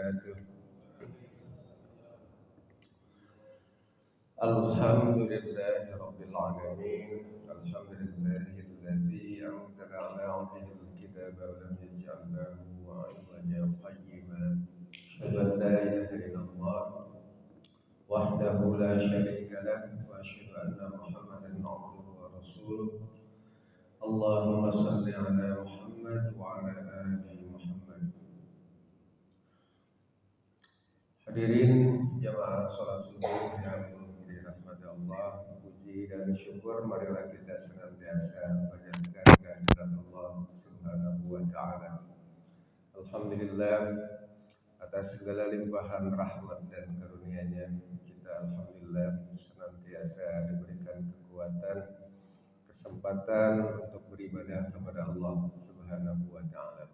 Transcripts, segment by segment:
وبركاته. الحمد لله رب العالمين. الحمد لله الذي أنزل على عبده الكتاب ولم يجعل له عوجا قيما. أشهد أن لا إله إلا الله وحده لا شريك له وأشهد أن محمدا عبده ورسوله. اللهم صل على محمد وعلى آل محمد. Hadirin jamaah salat subuh yang dirahmati Allah, puji dan syukur marilah kita senantiasa panjatkan kehadirat Allah Subhanahu wa taala. Alhamdulillah atas segala limpahan rahmat dan karunia-Nya, kita alhamdulillah senantiasa diberikan kekuatan, kesempatan untuk beribadah kepada Allah Subhanahu wa taala.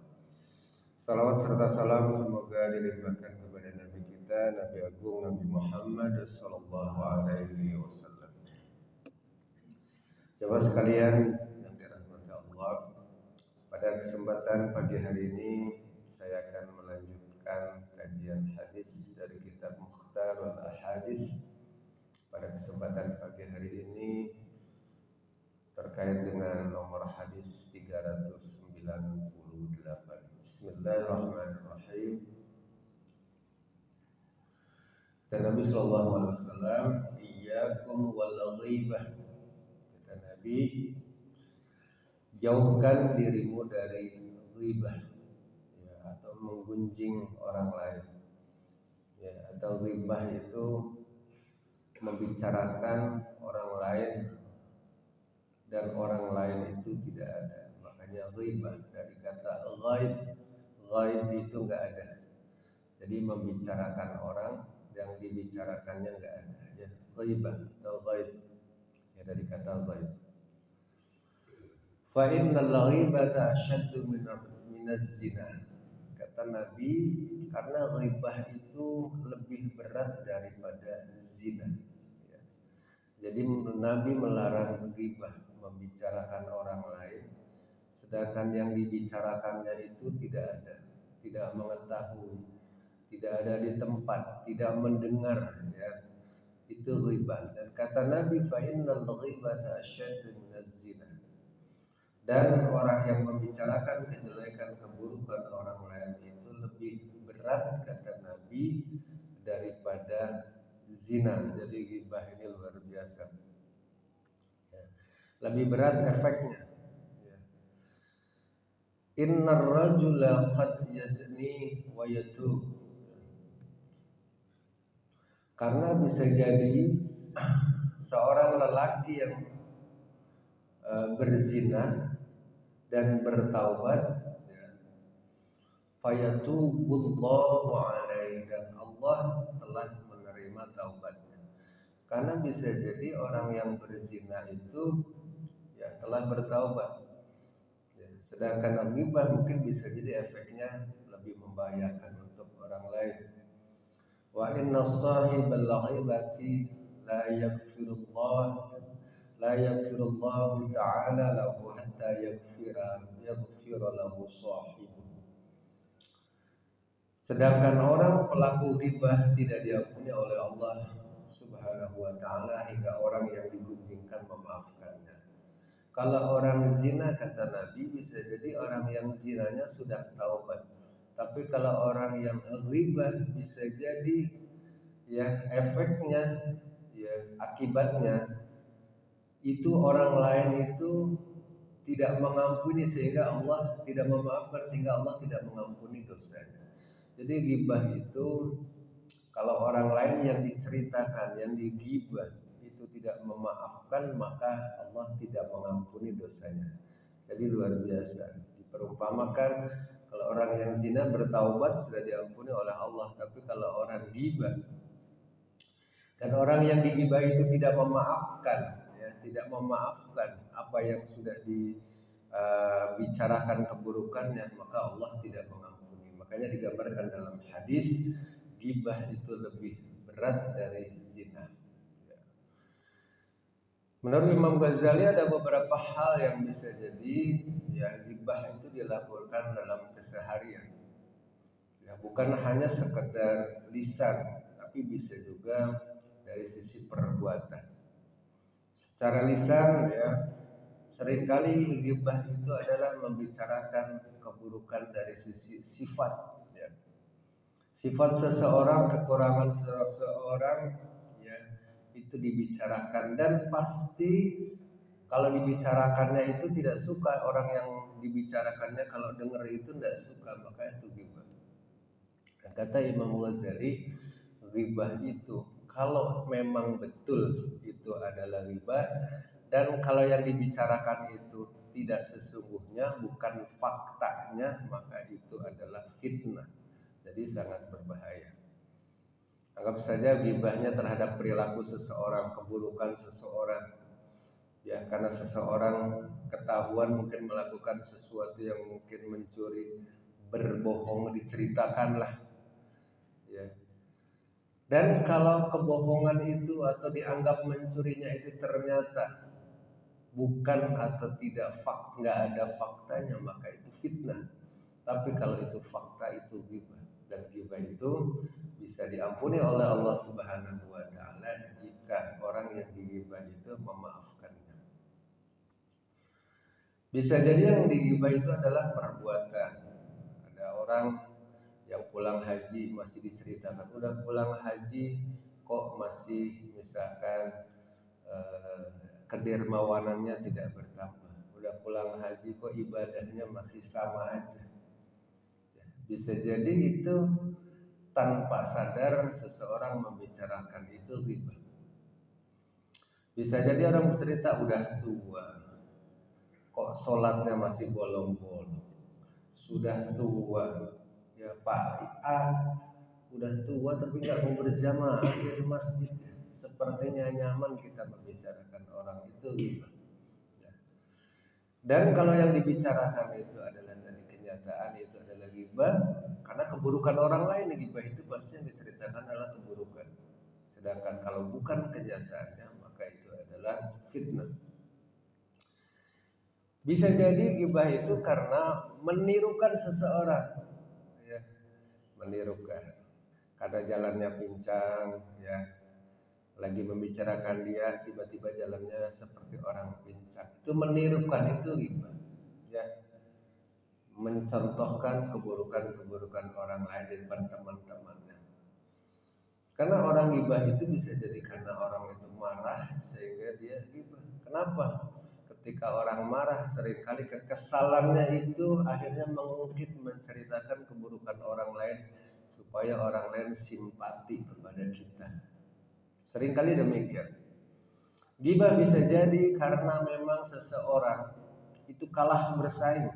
Salawat serta salam semoga dilimpahkan kepada Nabi kita, Nabi Agung Nabi Muhammad sallallahu alaihi wasallam. Jemaah sekalian yang dirahmati Allah, pada kesempatan pagi hari ini saya akan melanjutkan kajian hadis dari kitab Mukhtarul Ahadits. Pada kesempatan pagi hari ini terkait dengan nomor hadis 398. Bismillahirrahmanirrahim. Dan Nabi sallallahu alaihi wasallam, iyyakum wal ghibah. Kata Nabi, jauhkan dirimu dari ghibah, ya, atau menggunjing orang lain. Ya, atau ghibah itu membicarakan orang lain dan orang lain itu tidak ada. Makanya ghibah dari kata ghaib. Ghaib itu enggak ada. Jadi membicarakan orang yang dibicarakannya enggak ada. Ya, ghibah atau ghaib. Ya, dari kata ghaib. Fa innal ghibata ashaddu minaz zina. Kata Nabi, karena ghibah itu lebih berat daripada zina. Ya. Jadi Nabi melarang ghibah, membicarakan orang lain, sedangkan yang dibicarakannya itu tidak ada, tidak mengetahui, tidak ada di tempat, tidak mendengar, ya. Itu ghibah. Dan kata Nabi, fa innal ghibata asyaddu minaz zina. Dan orang yang membicarakan kejelekan, keburukan orang lain itu lebih berat, kata Nabi, daripada zina. Jadi ghibah ini luar biasa, ya. Lebih berat efeknya. Innar rajula qad yazni wa yatub. Karena bisa jadi seorang lelaki yang berzina dan bertaubat, ya, fayatubullahu alaihi, dan Allah telah menerima taubatnya. Karena bisa jadi orang yang berzina itu ya telah bertaubat. Sedangkan ghibah mungkin bisa jadi efeknya lebih membahayakan untuk orang lain. Wa inna sahibal ghibati la yaghfirullahu ta'ala lahu hatta yaghfira lahu sahibu. Sedangkan orang pelaku ghibah tidak diampuni oleh Allah Subhanahu wa taala hingga orang yang digunjingkan memaafkannya. Kalau orang zina, kata Nabi, bisa jadi orang yang zinanya sudah taubat. Tapi kalau orang yang ghibah, bisa jadi ya efeknya, ya akibatnya itu orang lain itu tidak mengampuni sehingga Allah tidak memaafkan, sehingga Allah tidak mengampuni dosanya. Jadi ghibah itu kalau orang lain yang diceritakan, yang dighibah itu tidak memaafkan, maka Allah tidak mengampuni dosanya. Jadi luar biasa. Diperumpamakan kalau orang yang zina bertaubat sudah diampuni oleh Allah, tapi kalau orang ghibah dan orang yang dighibah itu tidak memaafkan, ya, tidak memaafkan apa yang sudah dibicarakan keburukannya, maka Allah tidak mengampuni. Makanya digambarkan dalam hadis, ghibah itu lebih berat dari zina. Menurut Imam Ghazali ada beberapa hal yang bisa jadi ya ghibah itu dilakukan dalam keseharian. Ya, bukan hanya sekedar lisan, tapi bisa juga dari sisi perbuatan. Secara lisan ya, seringkali ghibah itu adalah membicarakan keburukan dari sisi sifat ya. Sifat seseorang, kekurangan seseorang ya, itu dibicarakan dan pasti kalau dibicarakannya itu tidak suka orang yang dibicarakannya, kalau dengar itu tidak suka, maka itu ghibah. Kata Imam Ghazali, ghibah itu kalau memang betul itu adalah ghibah, dan kalau yang dibicarakan itu tidak sesungguhnya, bukan faktanya, maka itu adalah fitnah. Jadi sangat berbahaya. Anggap saja ghibahnya terhadap perilaku seseorang, keburukan seseorang. Ya, karena seseorang ketahuan mungkin melakukan sesuatu yang mungkin mencuri, berbohong, diceritakanlah. Ya. Dan kalau kebohongan itu atau dianggap mencurinya itu ternyata bukan atau tidak nggak ada faktanya, maka itu fitnah. Tapi kalau itu fakta, itu ghibah. Dan ghibah itu bisa diampuni oleh Allah Subhanahu wa taala jika orang yang dighibah itu memaafkannya. Bisa jadi yang dighibah itu adalah perbuatan. Ada orang yang pulang haji masih diceritakan, udah pulang haji kok masih misalkan kedermawanannya tidak bertambah, udah pulang haji kok ibadahnya masih sama aja. Bisa jadi itu tanpa sadar seseorang membicarakan itu ghibah. Bisa jadi orang bercerita udah tua kok sholatnya masih bolong-bolong, sudah tua ya Pak A, udah tua tapi nggak mau berjamaah di masjid. Sepertinya nyaman kita membicarakan orang itu ghibah. Dan kalau yang dibicarakan itu adalah dari kenyataan, itu adalah ghibah, karena keburukan orang lain. Ghibah itu pasti yang diceritakan adalah keburukan. Sedangkan kalau bukan kenyataannya, maka itu adalah fitnah. Bisa jadi ghibah itu karena menirukan seseorang, ya, menirukan. Karena jalannya pincang, ya, lagi membicarakan dia, tiba-tiba jalannya seperti orang pincang. Itu menirukan, itu ghibah. Ya, mencontohkan keburukan-keburukan orang lain di depan teman-temannya. Karena orang ghibah itu bisa jadi karena orang itu marah sehingga dia ghibah. Kenapa? Ketika orang marah, seringkali kekesalannya itu akhirnya mengungkit, menceritakan keburukan orang lain supaya orang lain simpati kepada kita. Seringkali demikian. Ghibah bisa jadi karena memang seseorang itu kalah bersaing.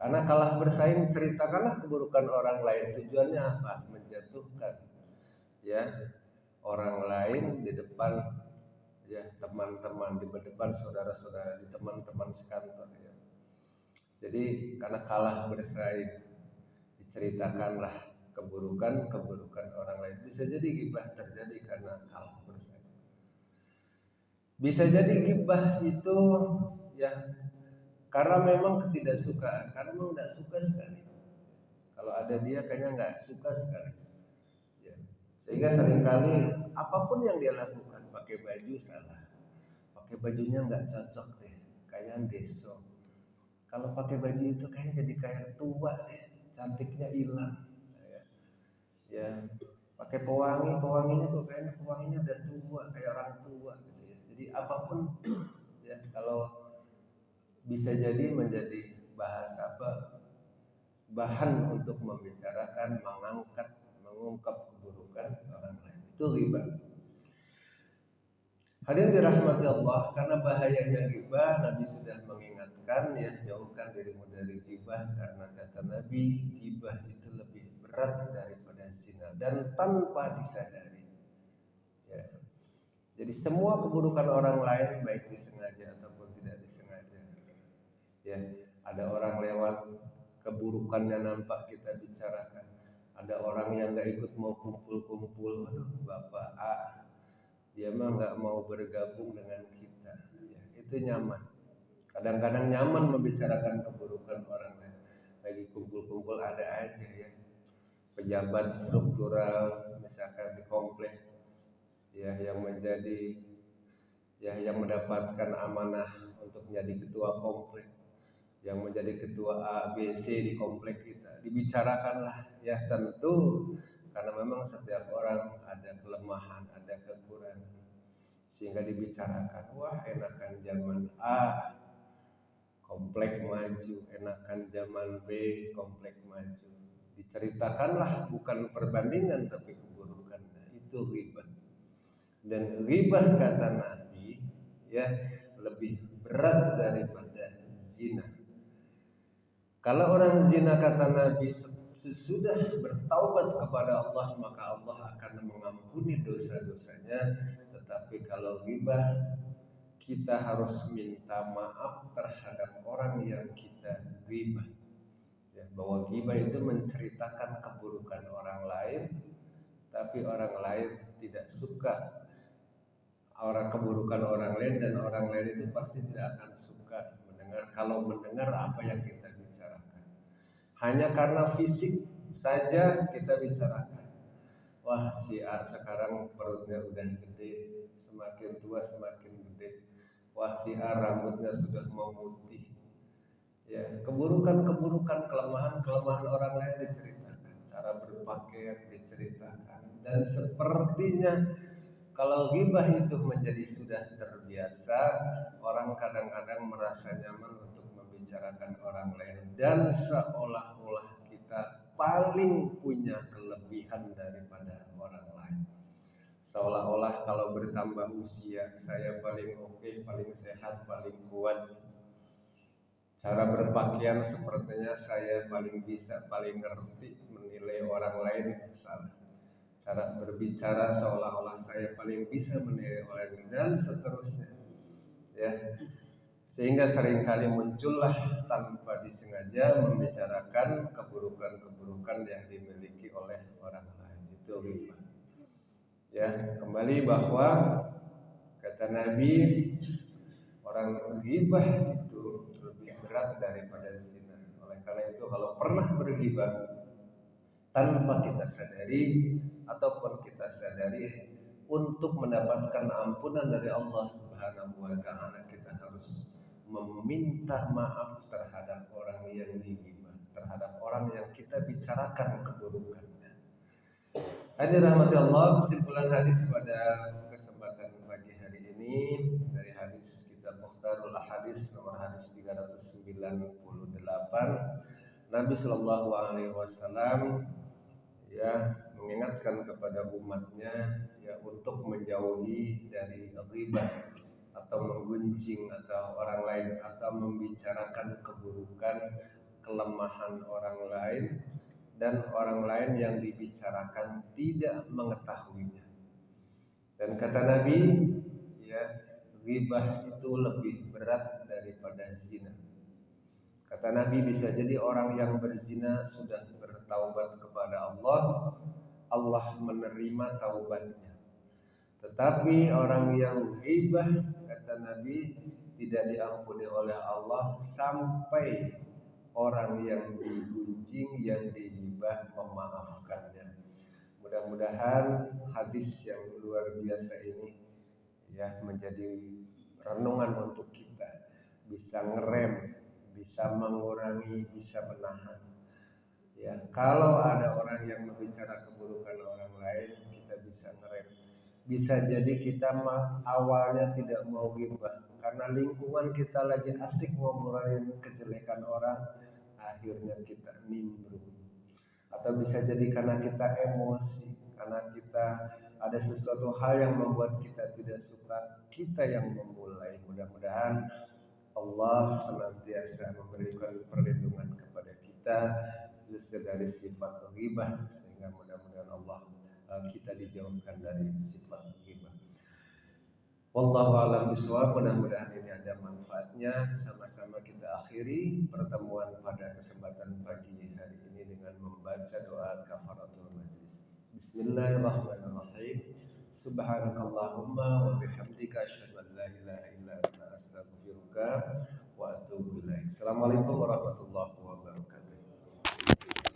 Karena kalah bersaing, ceritakanlah keburukan orang lain. Tujuannya apa? Menjatuhkan ya orang lain di depan ya teman-teman, di depan saudara-saudara, di teman-teman sekantor ya. Jadi karena kalah bersaing, diceritakanlah keburukan orang lain. Bisa jadi ghibah terjadi karena kalah bersaing. Bisa jadi ghibah itu ya karena memang ketidaksukaan, karena memang tidak suka sekali. Kalau ada dia kayaknya nggak suka sekali. Ya. Sehingga seringkali apapun yang dia lakukan, pakai baju salah, pakai bajunya nggak cocok deh, kayaknya deso. Kalau pakai baju itu kayaknya jadi kayak tua deh, cantiknya hilang. Ya, pakai pewanginya kok kayaknya pewanginya udah tua, kayak orang tua gitu ya. Jadi apapun ya kalau bisa jadi menjadi bahasa bahan untuk membicarakan, mengangkat, mengungkap keburukan orang lain. Itu ghibah. Hadirin dirahmati Allah, karena bahayanya ghibah, Nabi sudah mengingatkan ya, jauhkan dirimu dari ghibah, karena kata Nabi, ghibah itu lebih berat daripada zina dan tanpa disadari. Ya. Jadi semua keburukan orang lain, baik disengaja ataupun tidak disengaja. Ya, ada orang lewat, keburukannya nampak kita bicarakan. Ada orang yang nggak ikut mau kumpul-kumpul, aduh Bapak A, dia mah nggak mau bergabung dengan kita. Ya, itu nyaman. Kadang-kadang nyaman membicarakan keburukan orang lain. lagi kumpul-kumpul ada aja ya pejabat struktural misalkan di komplek ya yang mendapatkan amanah untuk menjadi ketua komplek, yang menjadi ketua A, B, C di komplek kita. Dibicarakanlah ya tentu karena memang setiap orang ada kelemahan, ada kekurangan. Sehingga dibicarakan, wah enakan zaman A komplek maju, enakan zaman B komplek maju. Diceritakanlah bukan perbandingan tapi keburukan. Itu ghibah. Dan ghibah kata Nabi ya lebih berat daripada zina. Kalau orang zina kata Nabi sesudah bertaubat kepada Allah maka Allah akan mengampuni dosa-dosanya. Tetapi kalau ghibah kita harus minta maaf terhadap orang yang kita ghibah. Ya, bahwa ghibah itu menceritakan keburukan orang lain, tapi orang lain tidak suka keburukan orang lain dan orang lain itu pasti tidak akan suka mendengar apa yang kita bicarakan. Hanya karena fisik saja kita bicarakan. Wah si A sekarang perutnya udah gede, semakin tua semakin gede. Wah si A rambutnya sudah memutih. Ya, keburukan-keburukan, kelemahan-kelemahan orang lain diceritakan, cara berpakaian diceritakan, dan sepertinya kalau ghibah itu menjadi sudah terbiasa, orang kadang-kadang merasa nyaman untuk membicarakan orang lain dan seolah-olah kita paling punya kelebihan daripada orang lain. Seolah-olah kalau bertambah usia saya paling oke, paling sehat, paling kuat. Cara berpakaian sepertinya saya paling bisa, paling ngerti menilai orang lain salah. Cara berbicara seolah-olah saya paling bisa menilai orang dan seterusnya ya, sehingga seringkali muncullah tanpa disengaja membicarakan keburukan-keburukan yang dimiliki oleh orang lain. Itu ghibah ya. Kembali bahwa kata Nabi orang ghibah itu lebih berat daripada zina. Oleh karena itu kalau pernah berghibah tanpa kita sadari ataupun kita sadari untuk mendapatkan ampunan dari Allah Subhanahu wa taala kita harus meminta maaf terhadap orang yang dighibah, terhadap orang yang kita bicarakan keburukannya. Hadirin rahmati Allah, kesimpulan hadis pada kesempatan pagi hari ini dari hadis kitab Mukhtarul Ahadits nomor hadis 398, Nabi Shallallahu alaihi wasallam ya mengingatkan kepada umatnya ya untuk menjauhi dari ghibah atau menggunjing atau orang lain atau membicarakan keburukan kelemahan orang lain dan orang lain yang dibicarakan tidak mengetahuinya. Dan kata Nabi ya ghibah itu lebih berat daripada zina. Kata Nabi bisa jadi orang yang berzina sudah bertaubat kepada Allah, Allah menerima taubatnya. Tetapi orang yang ghibah kata Nabi tidak diampuni oleh Allah sampai orang yang digunjing, yang dighibah memaafkannya. Mudah-mudahan hadis yang luar biasa ini ya menjadi renungan untuk kita, bisa ngerem, bisa mengurangi, bisa menahan. Ya, kalau ada orang yang membicarakan keburukan orang lain, kita bisa ngerem. Bisa jadi kita awalnya tidak mau ghibah karena lingkungan kita lagi asik ngobrolin kejelekan orang, akhirnya kita nimbrung. Atau bisa jadi karena kita emosi, karena kita ada sesuatu hal yang membuat kita tidak suka, kita yang memulai. Mudah-mudahan Allah senantiasa memberikan perlindungan kepada kita justru dari sifat ghibah, sehingga mudah-mudahan Allah kita dijauhkan dari sifat ghibah. Wallahu a'lam bishawab. Mudah-mudahan ini ada manfaatnya. Sama-sama kita akhiri pertemuan pada kesempatan pagi hari ini dengan membaca doa kafaratul majlis. Bismillahirrahmanirrahim. Subhanakallahumma wa bihamdika asyhadu an la ilaha illa anta astaghfiruka wa atubu ilaik. Assalamualaikum warahmatullahi wabarakatuh.